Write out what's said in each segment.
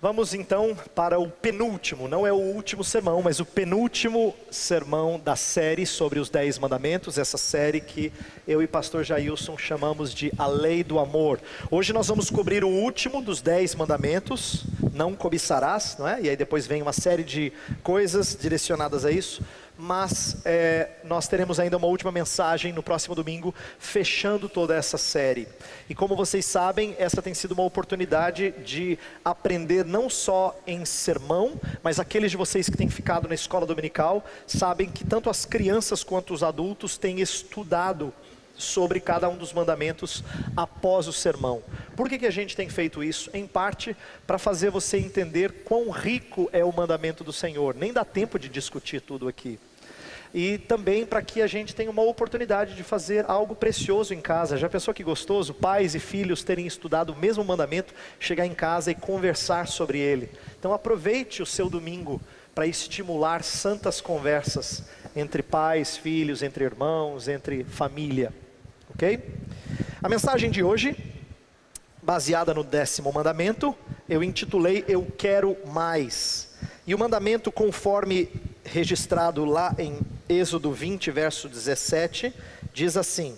Vamos então para o penúltimo, não é o último sermão, mas o penúltimo sermão da série sobre os 10 mandamentos, essa série que eu e pastor Jailson chamamos de A Lei do Amor. Hoje nós vamos cobrir o último dos 10 mandamentos, não cobiçarás, não é? E aí depois vem uma série de coisas direcionadas a isso, mas nós teremos ainda uma última mensagem no próximo domingo, fechando toda essa série. E como vocês sabem, essa tem sido uma oportunidade de aprender não só em sermão, mas aqueles de vocês que têm ficado na escola dominical, sabem que tanto as crianças quanto os adultos têm estudado sobre cada um dos mandamentos após o sermão. Por que a gente tem feito isso? Em parte para fazer você entender quão rico é o mandamento do Senhor. Nem dá tempo de discutir tudo aqui. E também para que a gente tenha uma oportunidade de fazer algo precioso em casa. Já pensou que gostoso? Pais e filhos terem estudado o mesmo mandamento, chegar em casa e conversar sobre ele. Então aproveite o seu domingo para estimular santas conversas entre pais, filhos, entre irmãos, entre família. Ok? A mensagem de hoje, baseada no 10º mandamento, eu intitulei Eu Quero Mais. E o mandamento, conforme registrado lá em Êxodo 20, verso 17, diz assim: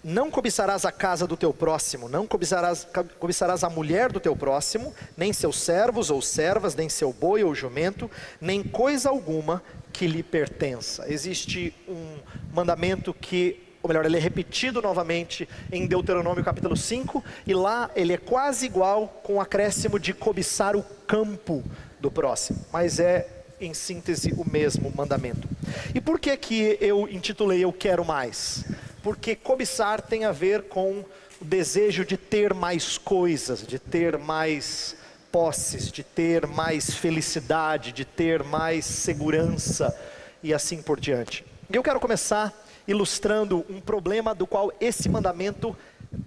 Não cobiçarás a casa do teu próximo, não cobiçarás a mulher do teu próximo, nem seus servos ou servas, nem seu boi ou jumento, nem coisa alguma que lhe pertença. Existe um mandamento que, ou melhor, ele é repetido novamente em Deuteronômio capítulo 5, e lá ele é quase igual, com o acréscimo de cobiçar o campo do próximo, mas é em síntese o mesmo mandamento. E por que eu intitulei Eu Quero Mais? Porque cobiçar tem a ver com o desejo de ter mais coisas, de ter mais posses, de ter mais felicidade, de ter mais segurança e assim por diante. E eu quero começar ilustrando um problema do qual esse mandamento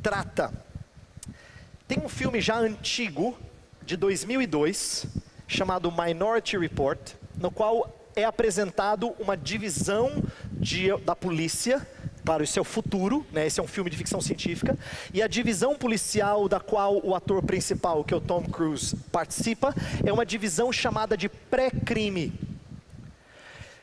trata. Tem um filme já antigo, de 2002, chamado Minority Report, no qual é apresentado uma divisão da polícia. Claro, isso é o futuro, né? Esse é um filme de ficção científica. E a divisão policial da qual o ator principal, que é o Tom Cruise, participa, é uma divisão chamada de pré-crime.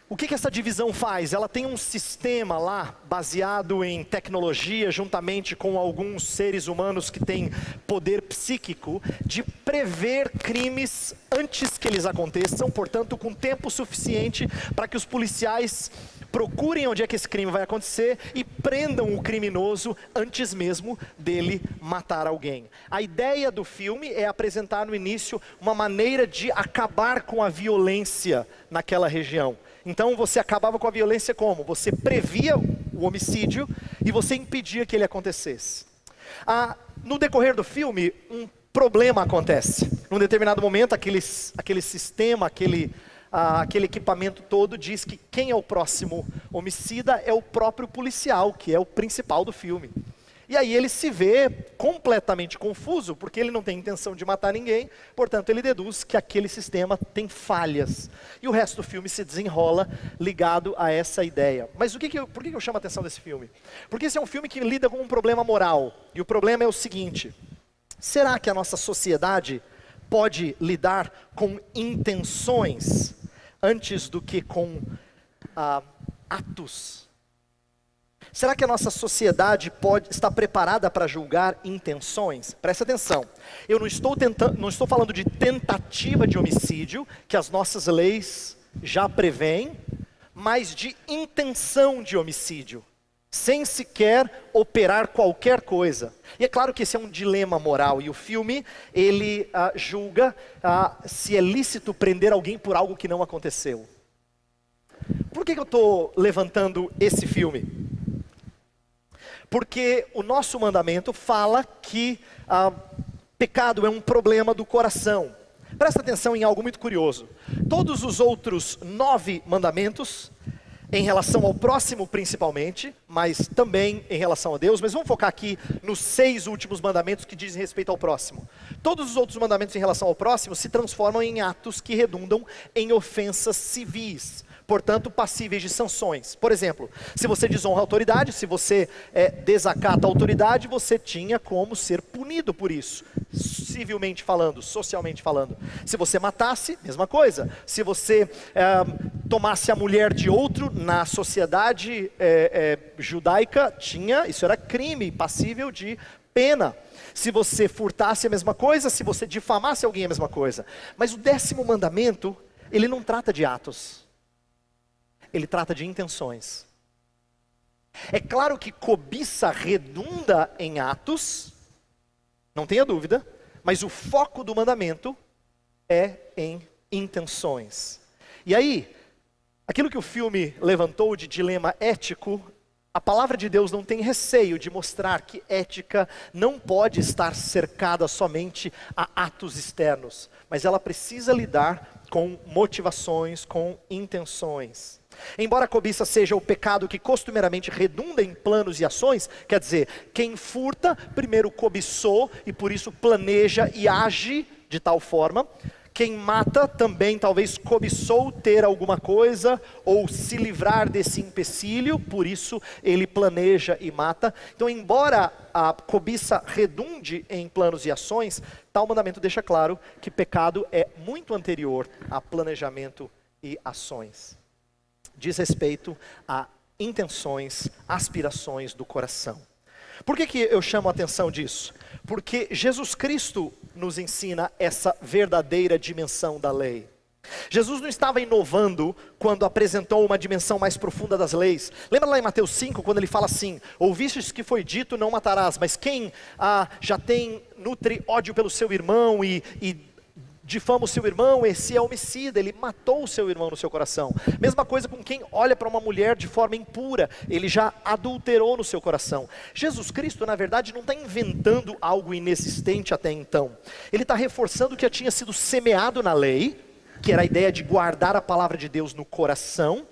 O que essa divisão faz? Ela tem um sistema lá, baseado em tecnologia, juntamente com alguns seres humanos que têm poder psíquico, de prever crimes antes que eles aconteçam, portanto, com tempo suficiente para que os policiais procurem onde é que esse crime vai acontecer e prendam o criminoso antes mesmo dele matar alguém. A ideia do filme é apresentar no início uma maneira de acabar com a violência naquela região. Então você acabava com a violência como? Você previa o homicídio e você impedia que ele acontecesse. No decorrer do filme, um problema acontece. Num determinado momento, aquele sistema, aquele equipamento todo diz que quem é o próximo homicida é o próprio policial, que é o principal do filme. E aí ele se vê completamente confuso, porque ele não tem intenção de matar ninguém, portanto ele deduz que aquele sistema tem falhas. E o resto do filme se desenrola ligado a essa ideia. Mas por que eu chamo a atenção desse filme? Porque esse é um filme que lida com um problema moral. E o problema é o seguinte: será que a nossa sociedade pode lidar com intenções antes do que com atos? Será que a nossa sociedade está preparada para julgar intenções? Presta atenção, eu não estou falando de tentativa de homicídio, que as nossas leis já prevêem, mas de intenção de homicídio, sem sequer operar qualquer coisa. E é claro que esse é um dilema moral, e o filme, ele julga se é lícito prender alguém por algo que não aconteceu. Por que eu estou levantando esse filme? Porque o nosso mandamento fala que pecado é um problema do coração. Presta atenção em algo muito curioso. Todos os outros 9 mandamentos, em relação ao próximo principalmente, mas também em relação a Deus, mas vamos focar aqui nos 6 últimos mandamentos que dizem respeito ao próximo. Todos os outros mandamentos em relação ao próximo se transformam em atos que redundam em ofensas civis. portanto passíveis de sanções. Por exemplo, se você desonra a autoridade, se você desacata a autoridade, você tinha como ser punido por isso, civilmente falando, socialmente falando. Se você matasse, mesma coisa. Se você tomasse a mulher de outro, na sociedade judaica, isso era crime, passível de pena. Se você furtasse, a mesma coisa. Se você difamasse alguém, a mesma coisa. Mas o 10º mandamento, ele não trata de atos, ele trata de intenções. É claro que cobiça redunda em atos, não tenha dúvida, mas o foco do mandamento é em intenções. E aí, aquilo que o filme levantou de dilema ético, a palavra de Deus não tem receio de mostrar que ética não pode estar cercada somente a atos externos, mas ela precisa lidar com motivações, com intenções. Embora a cobiça seja o pecado que costumeiramente redunda em planos e ações, quer dizer, quem furta primeiro cobiçou e por isso planeja e age de tal forma. Quem mata também talvez cobiçou ter alguma coisa ou se livrar desse empecilho, por isso ele planeja e mata. Então, embora a cobiça redunde em planos e ações, tal mandamento deixa claro que pecado é muito anterior a planejamento e ações. Diz respeito a intenções, aspirações do coração. Por que eu chamo a atenção disso? Porque Jesus Cristo nos ensina essa verdadeira dimensão da lei. Jesus não estava inovando quando apresentou uma dimensão mais profunda das leis. Lembra lá em Mateus 5, quando ele fala assim: ouvistes que foi dito, não matarás, mas quem nutre ódio pelo seu irmão e difama o seu irmão, esse é homicida, ele matou o seu irmão no seu coração. Mesma coisa com quem olha para uma mulher de forma impura, ele já adulterou no seu coração. Jesus Cristo, na verdade, não está inventando algo inexistente até então. Ele está reforçando o que já tinha sido semeado na lei, que era a ideia de guardar a palavra de Deus no coração,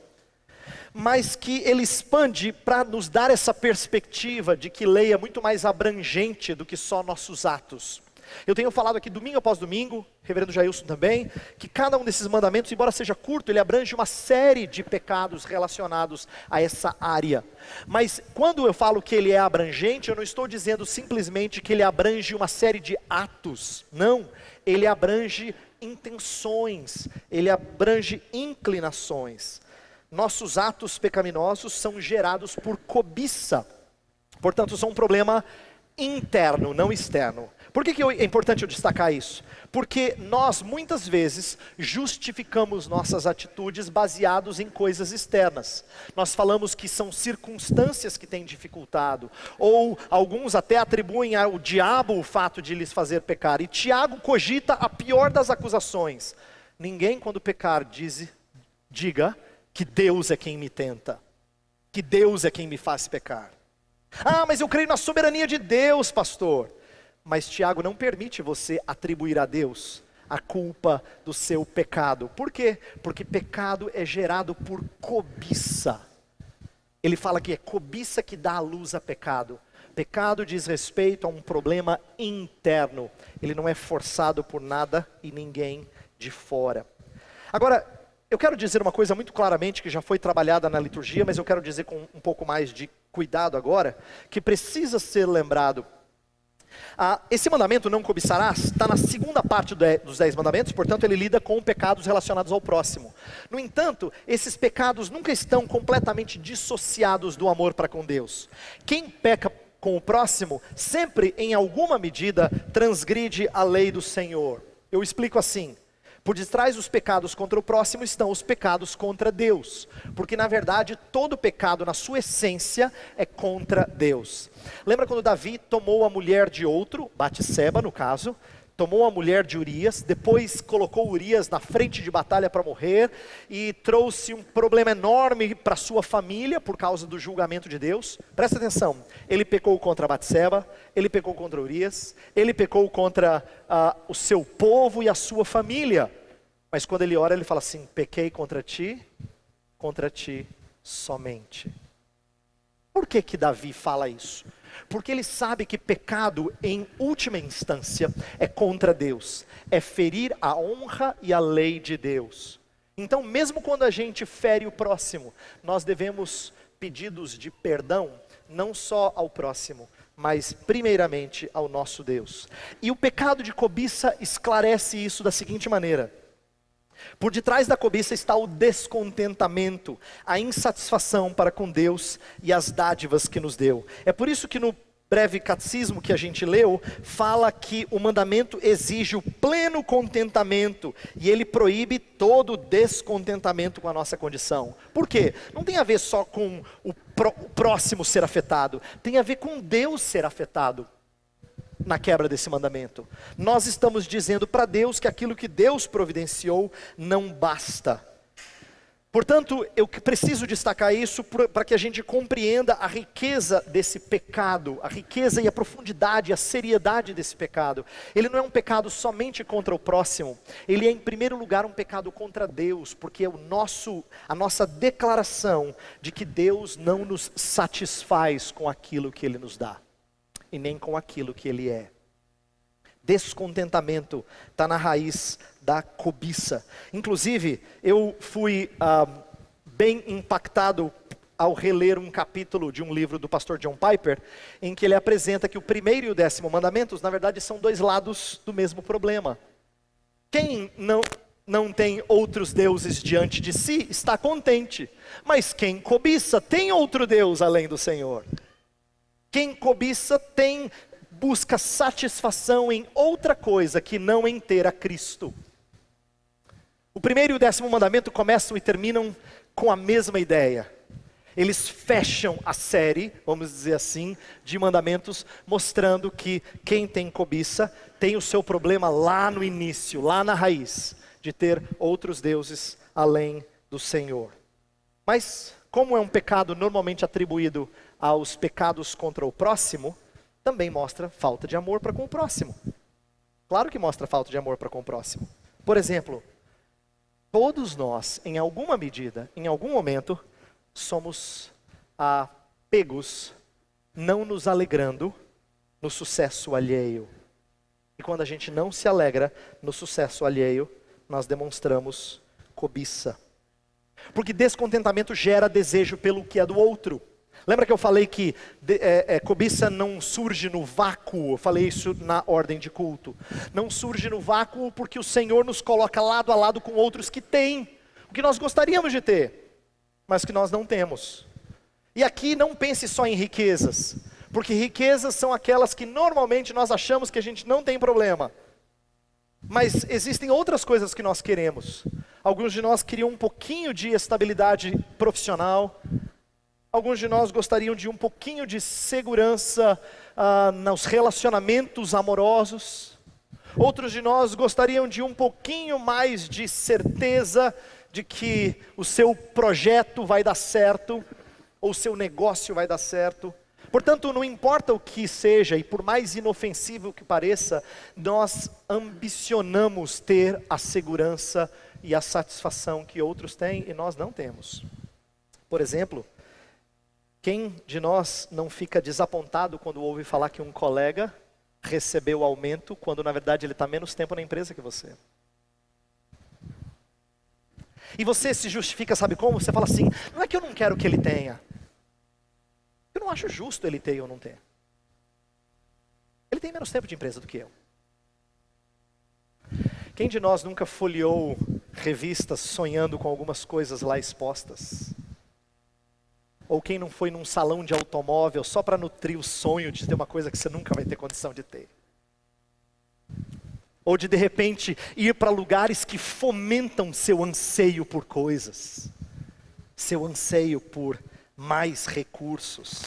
mas que ele expande para nos dar essa perspectiva de que lei é muito mais abrangente do que só nossos atos. Eu tenho falado aqui domingo após domingo, reverendo Jailson também, que cada um desses mandamentos, embora seja curto, ele abrange uma série de pecados relacionados a essa área. Mas quando eu falo que ele é abrangente, eu não estou dizendo simplesmente que ele abrange uma série de atos. Não, ele abrange intenções, ele abrange inclinações. Nossos atos pecaminosos são gerados por cobiça. Portanto, são um problema interno, não externo. Por que é importante eu destacar isso? Porque nós muitas vezes justificamos nossas atitudes baseados em coisas externas. Nós falamos que são circunstâncias que têm dificultado, ou alguns até atribuem ao diabo o fato de lhes fazer pecar. E Tiago cogita a pior das acusações: ninguém quando pecar diga que Deus é quem me tenta, que Deus é quem me faz pecar. Ah, mas eu creio na soberania de Deus, pastor. Mas Tiago não permite você atribuir a Deus a culpa do seu pecado. Por quê? Porque pecado é gerado por cobiça. Ele fala que é cobiça que dá a luz a pecado. Pecado diz respeito a um problema interno. Ele não é forçado por nada e ninguém de fora. Agora, eu quero dizer uma coisa muito claramente, que já foi trabalhada na liturgia, mas eu quero dizer com um pouco mais de cuidado agora, que precisa ser lembrado. Esse mandamento, não cobiçarás, está na segunda parte dos 10 mandamentos, portanto ele lida com pecados relacionados ao próximo. No entanto, esses pecados nunca estão completamente dissociados do amor para com Deus. Quem peca com o próximo, sempre em alguma medida transgride a lei do Senhor. Eu explico assim: por detrás dos pecados contra o próximo estão os pecados contra Deus. Porque na verdade todo pecado na sua essência é contra Deus. Lembra quando Davi tomou a mulher de outro, Batseba no caso, tomou a mulher de Urias, depois colocou Urias na frente de batalha para morrer, e trouxe um problema enorme para sua família por causa do julgamento de Deus. Presta atenção, ele pecou contra Batseba, ele pecou contra Urias, ele pecou contra o seu povo e a sua família. Mas quando ele ora, ele fala assim: pequei contra ti somente. Por que Davi fala isso? Porque ele sabe que pecado, em última instância, é contra Deus, é ferir a honra e a lei de Deus. Então, mesmo quando a gente fere o próximo, nós devemos pedidos de perdão, não só ao próximo, mas primeiramente ao nosso Deus. E o pecado de cobiça esclarece isso da seguinte maneira: por detrás da cobiça está o descontentamento, a insatisfação para com Deus e as dádivas que nos deu. É por isso que no breve catecismo que a gente leu, fala que o mandamento exige o pleno contentamento e ele proíbe todo descontentamento com a nossa condição. Por quê? Não tem a ver só com o próximo ser afetado, tem a ver com Deus ser afetado na quebra desse mandamento. Nós estamos dizendo para Deus que aquilo que Deus providenciou não basta. Portanto, eu preciso destacar isso para que a gente compreenda a riqueza desse pecado, a riqueza e a profundidade, a seriedade desse pecado. Ele não é um pecado somente contra o próximo, ele é em primeiro lugar um pecado contra Deus, porque é a nossa declaração de que Deus não nos satisfaz com aquilo que Ele nos dá, e nem com aquilo que Ele é. Descontentamento está na raiz da cobiça. Inclusive, eu fui bem impactado ao reler um capítulo de um livro do pastor John Piper, em que ele apresenta que o primeiro e o 10º mandamentos, na verdade, são dois lados do mesmo problema. Quem não tem outros deuses diante de si, está contente. Mas quem cobiça, tem outro Deus além do Senhor. Quem cobiça busca satisfação em outra coisa que não em ter a Cristo. O primeiro e o 10º mandamento começam e terminam com a mesma ideia. Eles fecham a série, vamos dizer assim, de mandamentos, mostrando que quem tem cobiça tem o seu problema lá no início, lá na raiz, de ter outros deuses além do Senhor. Mas, como é um pecado normalmente atribuído aos pecados contra o próximo, também mostra falta de amor para com o próximo. Claro que mostra falta de amor para com o próximo. Por exemplo, todos nós, em alguma medida, em algum momento, somos pegos não nos alegrando no sucesso alheio. E quando a gente não se alegra no sucesso alheio, nós demonstramos cobiça. Porque descontentamento gera desejo pelo que é do outro. Lembra que eu falei que cobiça não surge no vácuo? Eu falei isso na ordem de culto. Não surge no vácuo porque o Senhor nos coloca lado a lado com outros que têm o que nós gostaríamos de ter, mas que nós não temos. E aqui não pense só em riquezas, porque riquezas são aquelas que normalmente nós achamos que a gente não tem problema. Mas existem outras coisas que nós queremos. Alguns de nós queriam um pouquinho de estabilidade profissional. Alguns de nós gostariam de um pouquinho de segurança nos relacionamentos amorosos. Outros de nós gostariam de um pouquinho mais de certeza de que o seu projeto vai dar certo, ou o seu negócio vai dar certo. Portanto, não importa o que seja, e por mais inofensivo que pareça, nós ambicionamos ter a segurança e a satisfação que outros têm e nós não temos. Por exemplo, quem de nós não fica desapontado quando ouve falar que um colega recebeu aumento, quando na verdade ele está menos tempo na empresa que você? E você se justifica, sabe como? Você fala assim, não é que eu não quero que ele tenha. Eu não acho justo ele ter ou não ter. Ele tem menos tempo de empresa do que eu. Quem de nós nunca folheou revistas sonhando com algumas coisas lá expostas? Ou quem não foi num salão de automóvel só para nutrir o sonho de ter uma coisa que você nunca vai ter condição de ter? Ou de repente ir para lugares que fomentam seu anseio por coisas, seu anseio por mais recursos.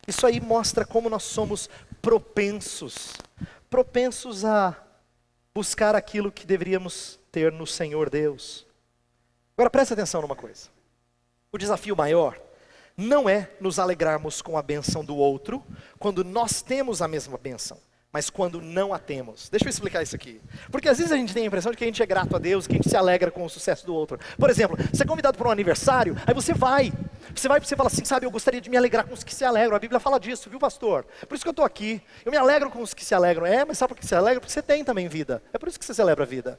Isso aí mostra como nós somos propensos a buscar aquilo que deveríamos ter no Senhor Deus. Agora preste atenção numa coisa. O desafio maior não é nos alegrarmos com a bênção do outro, quando nós temos a mesma bênção, mas quando não a temos. Deixa eu explicar isso aqui. Porque às vezes a gente tem a impressão de que a gente é grato a Deus, que a gente se alegra com o sucesso do outro. Por exemplo, você é convidado para um aniversário, aí você vai e você fala assim, sabe, eu gostaria de me alegrar com os que se alegram. A Bíblia fala disso, viu, pastor? Por isso que eu estou aqui. Eu me alegro com os que se alegram. Mas sabe por que você se alegra? Porque você tem também vida. É por isso que você celebra a vida.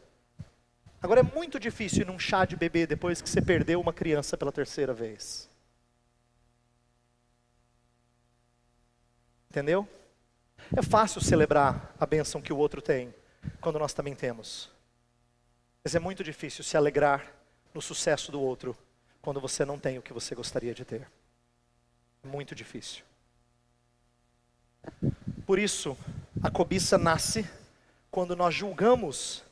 Agora é muito difícil ir num chá de bebê depois que você perdeu uma criança pela terceira vez. Entendeu? É fácil celebrar a bênção que o outro tem, quando nós também temos. Mas é muito difícil se alegrar no sucesso do outro, quando você não tem o que você gostaria de ter. É muito difícil. Por isso, a cobiça nasce quando nós julgamos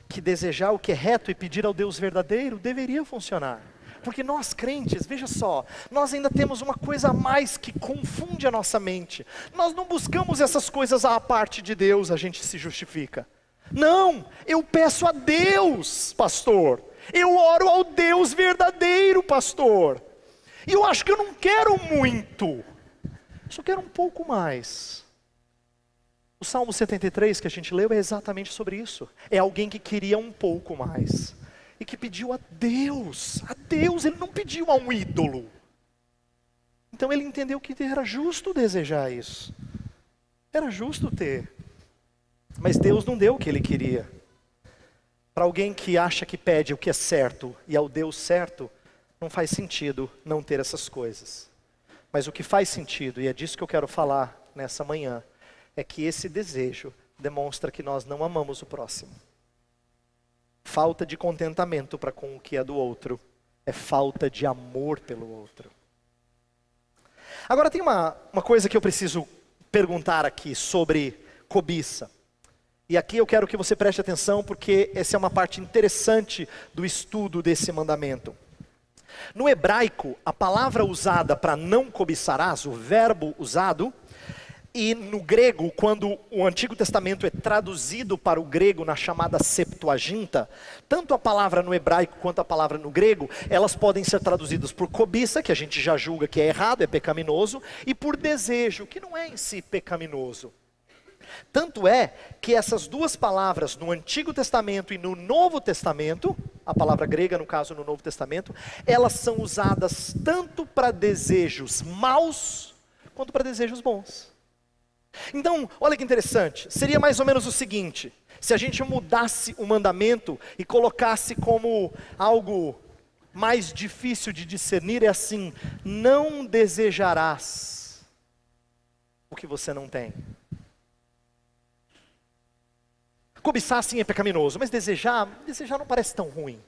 que desejar o que é reto e pedir ao Deus verdadeiro deveria funcionar. Porque nós crentes, veja só, nós ainda temos uma coisa a mais que confunde a nossa mente. Nós não buscamos essas coisas à parte de Deus, a gente se justifica. Não, eu peço a Deus, pastor. Eu oro ao Deus verdadeiro, pastor. E eu acho que eu não quero muito, eu só quero um pouco mais. O Salmo 73 que a gente leu é exatamente sobre isso. É alguém que queria um pouco mais. E que pediu a Deus, ele não pediu a um ídolo. Então ele entendeu que era justo desejar isso. Era justo ter. Mas Deus não deu o que ele queria. Para alguém que acha que pede o que é certo e ao Deus certo, não faz sentido não ter essas coisas. Mas o que faz sentido, e é disso que eu quero falar nessa manhã, é que esse desejo demonstra que nós não amamos o próximo. Falta de contentamento para com o que é do outro é falta de amor pelo outro. Agora tem uma coisa que eu preciso perguntar aqui sobre cobiça. E aqui eu quero que você preste atenção, porque essa é uma parte interessante do estudo desse mandamento. No hebraico, a palavra usada para não cobiçarás, o verbo usado, e no grego, quando o Antigo Testamento é traduzido para o grego na chamada Septuaginta, tanto a palavra no hebraico quanto a palavra no grego, elas podem ser traduzidas por cobiça, que a gente já julga que é errado, é pecaminoso, e por desejo, que não é em si pecaminoso. Tanto é que essas duas palavras no Antigo Testamento e no Novo Testamento, a palavra grega no caso no Novo Testamento, elas são usadas tanto para desejos maus, quanto para desejos bons. Então, olha que interessante, seria mais ou menos o seguinte: se a gente mudasse o mandamento e colocasse como algo mais difícil de discernir, é assim: não desejarás o que você não tem. Cobiçar sim é pecaminoso, mas desejar não parece tão ruim.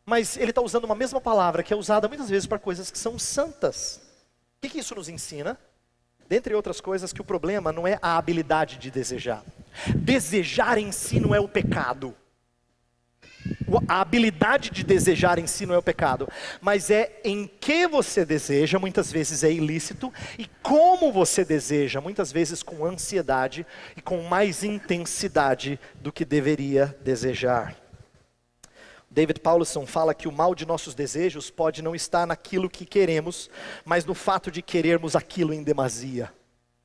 Mas ele está usando uma mesma palavra que é usada muitas vezes para coisas que são santas. O que isso nos ensina? Dentre outras coisas, que o problema não é a habilidade de desejar. Desejar em si não é o pecado. A habilidade de desejar em si não é o pecado. Mas é em que você deseja, muitas vezes é ilícito. E como você deseja, muitas vezes com ansiedade e com mais intensidade do que deveria desejar. David Powlison fala que o mal de nossos desejos pode não estar naquilo que queremos, mas no fato de querermos aquilo em demasia.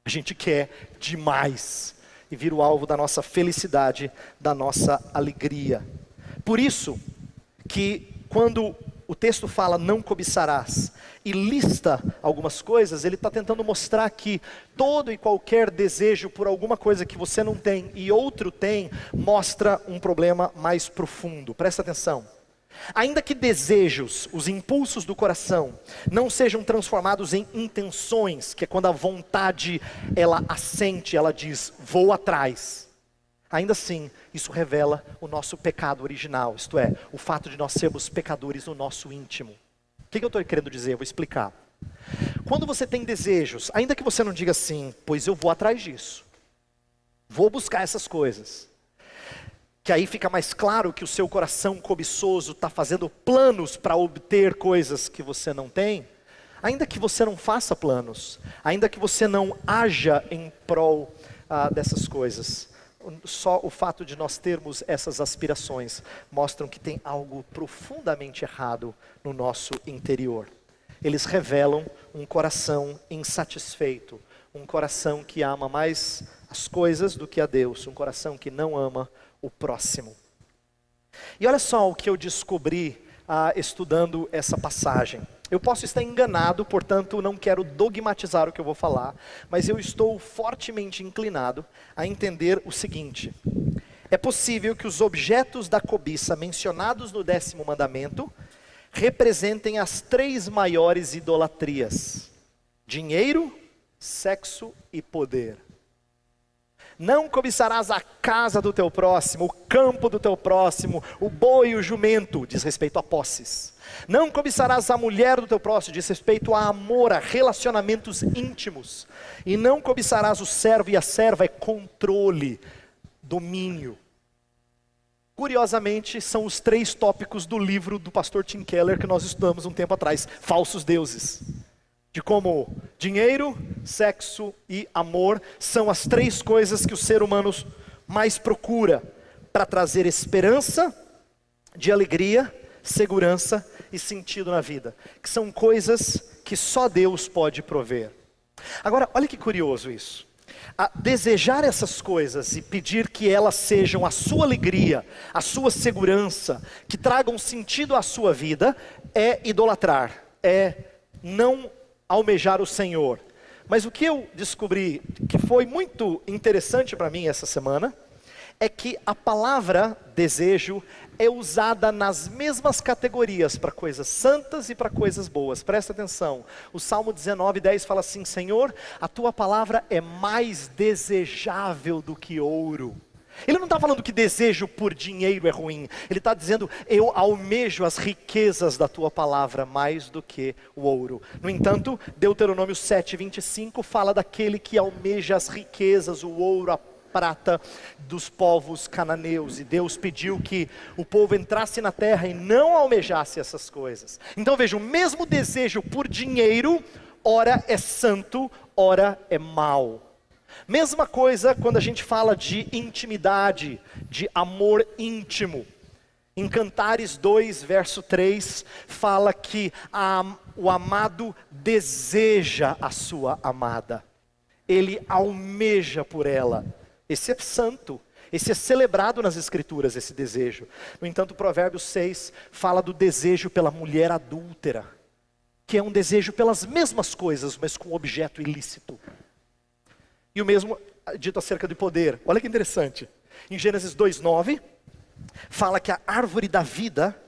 A gente quer demais e vira o alvo da nossa felicidade, da nossa alegria. Por isso que quando o texto fala não cobiçarás e lista algumas coisas, ele está tentando mostrar que todo e qualquer desejo por alguma coisa que você não tem e outro tem, mostra um problema mais profundo. Presta atenção. Ainda que desejos, os impulsos do coração, não sejam transformados em intenções, que é quando a vontade ela assente, ela diz, vou atrás. Ainda assim, isso revela o nosso pecado original, isto é, o fato de nós sermos pecadores no nosso íntimo. O que eu estou querendo dizer? Eu vou explicar. Quando você tem desejos, ainda que você não diga assim, pois eu vou atrás disso, vou buscar essas coisas, que aí fica mais claro que o seu coração cobiçoso está fazendo planos para obter coisas que você não tem, ainda que você não faça planos, ainda que você não haja em prol dessas coisas, só o fato de nós termos essas aspirações mostram que tem algo profundamente errado no nosso interior. Eles revelam um coração insatisfeito, um coração que ama mais as coisas do que a Deus, um coração que não ama o próximo. E olha só o que eu descobri estudando essa passagem. Eu posso estar enganado, portanto não quero dogmatizar o que eu vou falar, mas eu estou fortemente inclinado a entender o seguinte: é possível que os objetos da cobiça mencionados no 10º mandamento representem as 3 maiores idolatrias: dinheiro, sexo e poder. Não cobiçarás a casa do teu próximo, o campo do teu próximo, o boi e o jumento, diz respeito a posses. Não cobiçarás a mulher do teu próximo, diz respeito a amor, a relacionamentos íntimos. E não cobiçarás o servo e a serva, é controle, domínio. Curiosamente, são os 3 tópicos do livro do pastor Tim Keller que nós estudamos um tempo atrás, Falsos Deuses. De como dinheiro, sexo e amor são as 3 coisas que o ser humano mais procura para trazer esperança, de alegria, segurança e sentido na vida. Que são coisas que só Deus pode prover. Agora, olha que curioso isso. A desejar essas coisas e pedir que elas sejam a sua alegria, a sua segurança, que tragam sentido à sua vida, é idolatrar, é não almejar o Senhor. Mas o que eu descobri que foi muito interessante para mim essa semana, é que a palavra desejo é usada nas mesmas categorias para coisas santas e para coisas boas. Presta atenção, o Salmo 19:10 fala assim: Senhor, a tua palavra é mais desejável do que ouro. Ele não está falando que desejo por dinheiro é ruim. Ele está dizendo, eu almejo as riquezas da tua palavra mais do que o ouro. No entanto, Deuteronômio 7:25 fala daquele que almeja as riquezas, o ouro, a prata dos povos cananeus. E Deus pediu que o povo entrasse na terra e não almejasse essas coisas. Então veja, o mesmo desejo por dinheiro, ora é santo, ora é mau. Mesma coisa quando a gente fala de intimidade, de amor íntimo. Em Cantares 2, verso 3, fala que o amado deseja a sua amada. Ele almeja por ela. Esse é santo. Esse é celebrado nas Escrituras, esse desejo. No entanto, o Provérbios 6 fala do desejo pela mulher adúltera, que é um desejo pelas mesmas coisas, mas com objeto ilícito. E o mesmo dito acerca de poder. Olha que interessante. Em Gênesis 2:9, fala que a árvore da vida,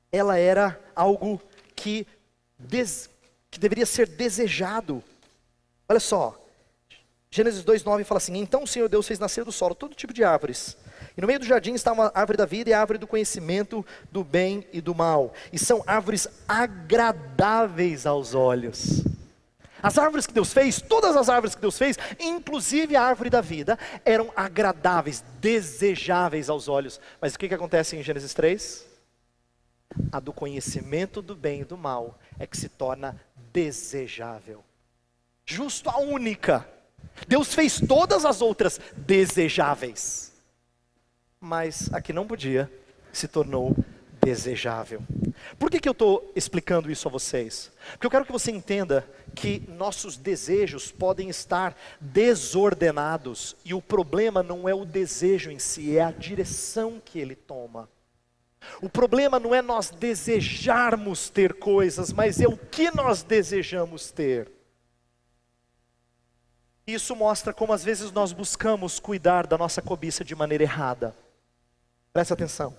ela era algo que deveria ser desejado. Olha só, Gênesis 2:9 fala assim: então o Senhor Deus fez nascer do solo todo tipo de árvores. E no meio do jardim estava a árvore da vida e a árvore do conhecimento do bem e do mal. E são árvores agradáveis aos olhos. As árvores que Deus fez, todas as árvores que Deus fez, inclusive a árvore da vida, eram agradáveis, desejáveis aos olhos. Mas o que acontece em Gênesis 3? A do conhecimento do bem e do mal é que se torna desejável. Justo a única. Deus fez todas as outras desejáveis. Mas a que não podia, se tornou desejável. Por que eu estou explicando isso a vocês? Porque eu quero que você entenda que nossos desejos podem estar desordenados. E o problema não é o desejo em si, é a direção que ele toma. O problema não é nós desejarmos ter coisas, mas é o que nós desejamos ter. Isso mostra como às vezes nós buscamos cuidar da nossa cobiça de maneira errada. Presta atenção.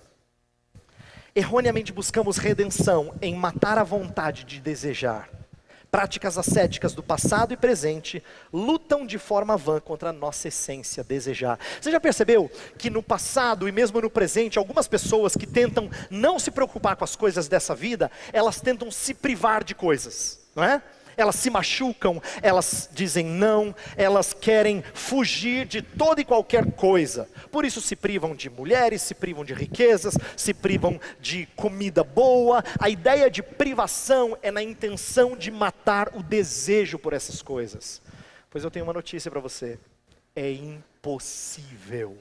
Erroneamente buscamos redenção em matar a vontade de desejar. Práticas ascéticas do passado e presente lutam de forma vã contra a nossa essência, desejar. Você já percebeu que no passado e mesmo no presente, algumas pessoas que tentam não se preocupar com as coisas dessa vida, elas tentam se privar de coisas, não é? Elas se machucam, elas dizem não, elas querem fugir de toda e qualquer coisa. Por isso se privam de mulheres, se privam de riquezas, se privam de comida boa. A ideia de privação é na intenção de matar o desejo por essas coisas. Pois eu tenho uma notícia para você: é impossível.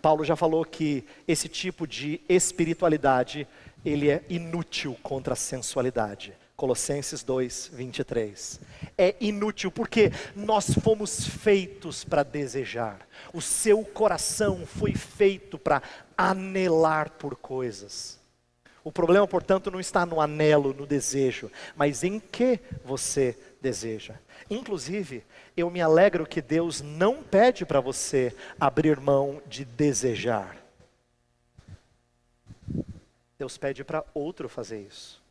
Paulo já falou que esse tipo de espiritualidade, ele é inútil contra a sensualidade. Colossenses 2:23. É inútil porque nós fomos feitos para desejar. O seu coração foi feito para anelar por coisas. O problema, portanto, não está no anelo, no desejo, mas em que você deseja. Inclusive, eu me alegro que Deus não pede para você abrir mão de desejar. Deus pede para outro fazer isso.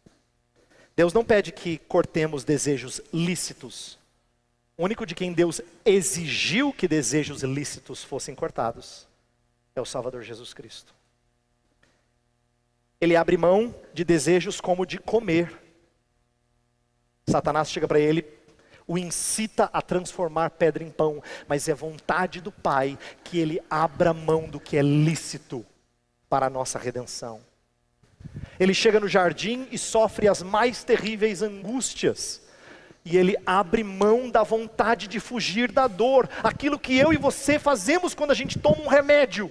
Deus não pede que cortemos desejos lícitos. O único de quem Deus exigiu que desejos lícitos fossem cortados é o Salvador Jesus Cristo. Ele abre mão de desejos como de comer. Satanás chega para ele, o incita a transformar pedra em pão, mas é vontade do Pai que ele abra mão do que é lícito para a nossa redenção. Ele chega no jardim e sofre as mais terríveis angústias, e ele abre mão da vontade de fugir da dor, aquilo que eu e você fazemos quando a gente toma um remédio.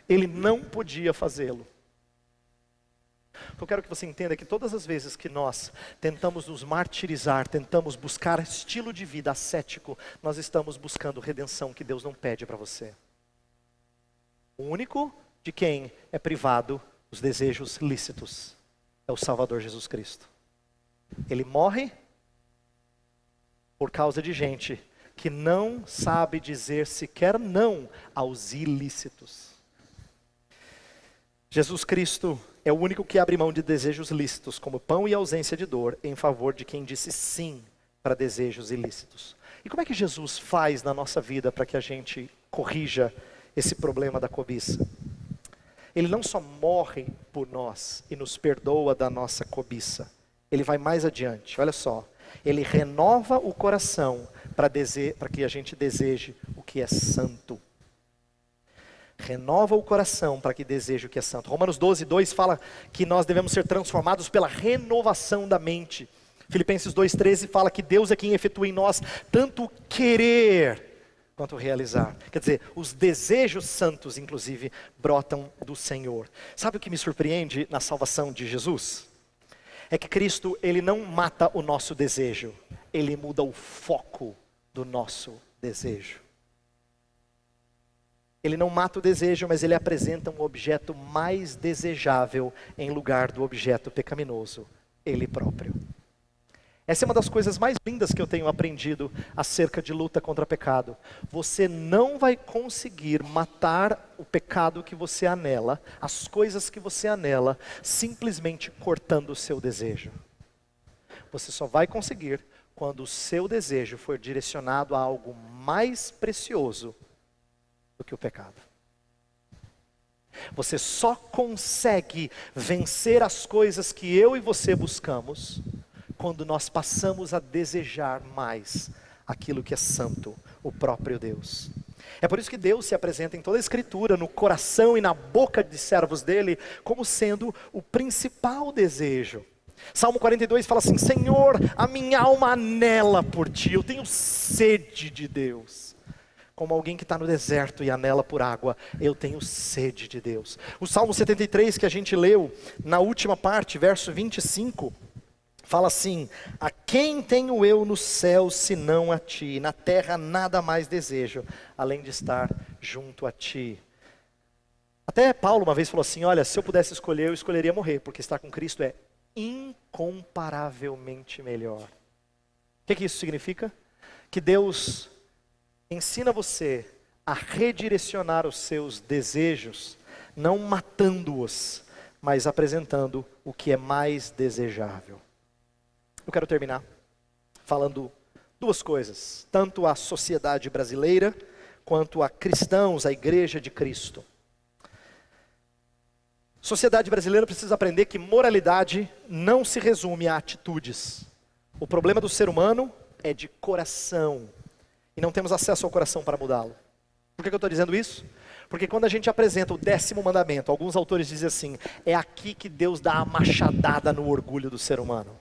Ele não podia fazê-lo. Eu quero que você entenda que todas as vezes que nós tentamos nos martirizar, tentamos buscar estilo de vida ascético, nós estamos buscando redenção que Deus não pede para você. O único de quem é privado dos desejos lícitos é o Salvador Jesus Cristo. Ele morre por causa de gente que não sabe dizer sequer não aos ilícitos. Jesus Cristo é o único que abre mão de desejos lícitos, como pão e ausência de dor, em favor de quem disse sim para desejos ilícitos. E como é que Jesus faz na nossa vida para que a gente corrija esse problema da cobiça? Ele não só morre por nós e nos perdoa da nossa cobiça, ele vai mais adiante, olha só. Ele renova o coração para que a gente deseje o que é santo. Renova o coração para que deseje o que é santo. Romanos 12:2 fala que nós devemos ser transformados pela renovação da mente. Filipenses 2:13 fala que Deus é quem efetua em nós tanto querer quanto realizar. Quer dizer, os desejos santos, inclusive, brotam do Senhor. Sabe o que me surpreende na salvação de Jesus? É que Cristo, ele não mata o nosso desejo, ele muda o foco do nosso desejo. Ele não mata o desejo, mas ele apresenta um objeto mais desejável em lugar do objeto pecaminoso, ele próprio. Essa é uma das coisas mais lindas que eu tenho aprendido acerca de luta contra pecado. Você não vai conseguir matar o pecado que você anela, as coisas que você anela, simplesmente cortando o seu desejo. Você só vai conseguir quando o seu desejo for direcionado a algo mais precioso do que o pecado. Você só consegue vencer as coisas que eu e você buscamos quando nós passamos a desejar mais aquilo que é santo, o próprio Deus. É por isso que Deus se apresenta em toda a Escritura, no coração e na boca de servos dele, como sendo o principal desejo. Salmo 42 fala assim: Senhor, a minha alma anela por ti, eu tenho sede de Deus. Como alguém que está no deserto e anela por água, eu tenho sede de Deus. O Salmo 73 que a gente leu, na última parte, verso 25, fala assim: a quem tenho eu no céu senão a ti, na terra nada mais desejo, além de estar junto a ti. Até Paulo uma vez falou assim: olha, se eu pudesse escolher, eu escolheria morrer, porque estar com Cristo é incomparavelmente melhor. O que isso significa? Que Deus ensina você a redirecionar os seus desejos, não matando-os, mas apresentando o que é mais desejável. Eu quero terminar falando duas coisas, tanto a sociedade brasileira, quanto a cristãos, a igreja de Cristo. Sociedade brasileira precisa aprender que moralidade não se resume a atitudes. O problema do ser humano é de coração, e não temos acesso ao coração para mudá-lo. Por que eu estou dizendo isso? Porque quando a gente apresenta o 10º mandamento, alguns autores dizem assim: é aqui que Deus dá a machadada no orgulho do ser humano.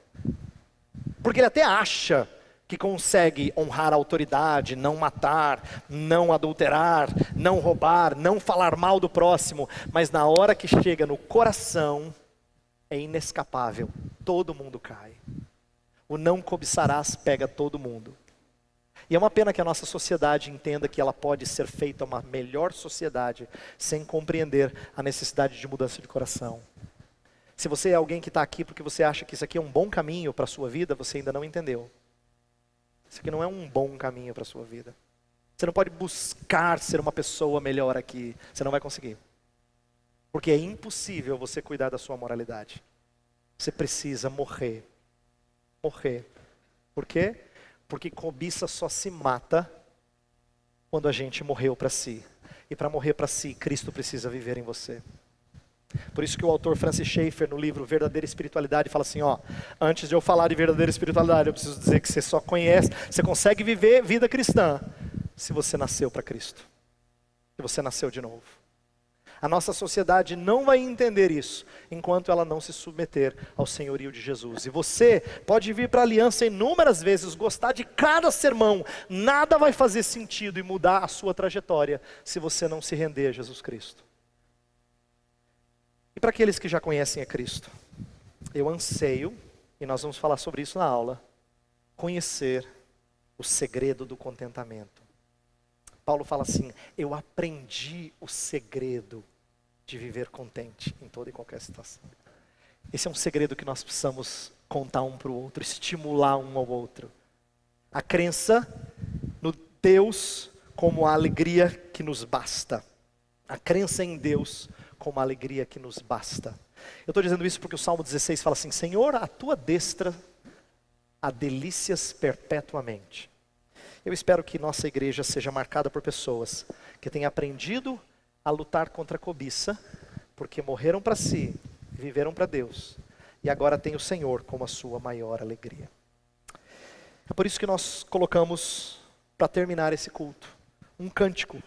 Porque ele até acha que consegue honrar a autoridade, não matar, não adulterar, não roubar, não falar mal do próximo, mas na hora que chega no coração, é inescapável, todo mundo cai. O não cobiçarás pega todo mundo. E é uma pena que a nossa sociedade entenda que ela pode ser feita uma melhor sociedade sem compreender a necessidade de mudança de coração. Se você é alguém que está aqui porque você acha que isso aqui é um bom caminho para a sua vida, você ainda não entendeu. Isso aqui não é um bom caminho para a sua vida. Você não pode buscar ser uma pessoa melhor aqui. Você não vai conseguir. Porque é impossível você cuidar da sua moralidade. Você precisa morrer. Morrer. Por quê? Porque cobiça só se mata quando a gente morreu para si. E para morrer para si, Cristo precisa viver em você. Por isso que o autor Francis Schaeffer, no livro Verdadeira Espiritualidade, fala assim, antes de eu falar de verdadeira espiritualidade, eu preciso dizer que você só conhece, você consegue viver vida cristã se você nasceu para Cristo. Se você nasceu de novo. A nossa sociedade não vai entender isso enquanto ela não se submeter ao senhorio de Jesus. E você pode vir para a aliança inúmeras vezes, gostar de cada sermão, nada vai fazer sentido e mudar a sua trajetória se você não se render a Jesus Cristo. E para aqueles que já conhecem a Cristo, eu anseio, e nós vamos falar sobre isso na aula, conhecer o segredo do contentamento. Paulo fala assim, eu aprendi o segredo de viver contente em toda e qualquer situação. Esse é um segredo que nós precisamos contar um para o outro, estimular um ao outro. A crença no Deus como a alegria que nos basta. A crença em Deus como a alegria que nos basta. Eu estou dizendo isso porque o Salmo 16 fala assim, Senhor, a tua destra há delícias perpetuamente. Eu espero que nossa igreja seja marcada por pessoas que têm aprendido a lutar contra a cobiça, porque morreram para si, viveram para Deus, e agora tem o Senhor como a sua maior alegria. É por isso que nós colocamos, para terminar esse culto, um cântico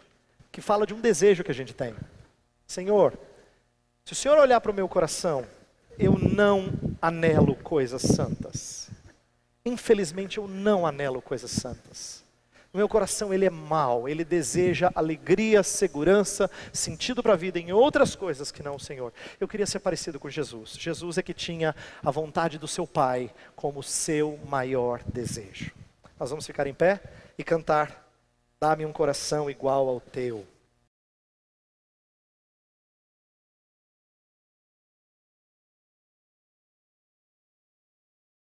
que fala de um desejo que a gente tem. Senhor, se o Senhor olhar para o meu coração, eu não anelo coisas santas. Infelizmente eu não anelo coisas santas. O meu coração ele é mau, ele deseja alegria, segurança, sentido para a vida em outras coisas que não o Senhor. Eu queria ser parecido com Jesus. Jesus é que tinha a vontade do seu Pai como seu maior desejo. Nós vamos ficar em pé e cantar, dá-me um coração igual ao teu.